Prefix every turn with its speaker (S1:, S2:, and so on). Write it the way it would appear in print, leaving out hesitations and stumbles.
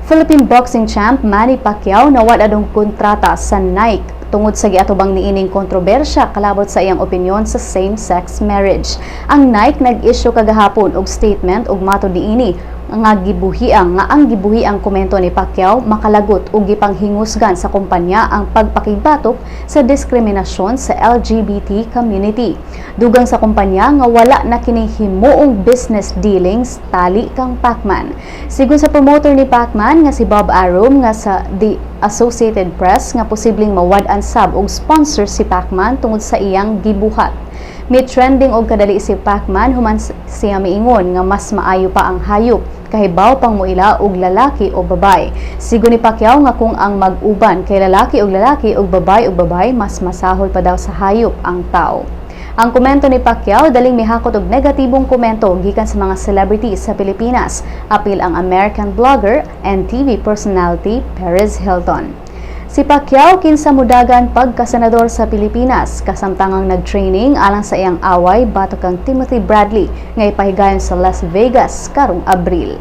S1: Philippine boxing champ Manny Pacquiao nawad adong kontrata sa Nike tungod sa giatubang niining kontrobersya kalabot sa iyang opinyon sa same-sex marriage. Ang Nike nag-issue kagahapon og statement ug matud niini nga ang gibuhiang komento ni Pacquiao makalagot ug gipanghingusgan sa kumpanya ang pagpakigbatok sa diskriminasyon sa LGBT community. Dugang sa kumpanya nga wala na kini himuong business dealings tali kang Pacman. Sigon sa promoter ni Pacman nga si Bob Arum nga sa The Associated Press nga posibleng mawad-an sab og sponsor si Pacman tungod sa iyang gibuhat. Trending og kadali si Pacman human siya miingon nga mas maayo pa ang hayop kahibaw pang muila og lalaki o babay. Sigon ni Pacquiao nga kung ang mag-uban kay lalaki og babay mas masahol pa daw sa hayop ang tao. Ang komento ni Pacquiao daling mihakot og negatibong komento gikan sa mga celebrities sa Pilipinas, apil ang American blogger and TV personality Perez Hilton. Si Pacquiao kinsa mudagan pagkasenador sa Pilipinas kasamtangang nag-training alang sa iyang away batok kang Timothy Bradley nga ipahigayon sa Las Vegas karong Abril.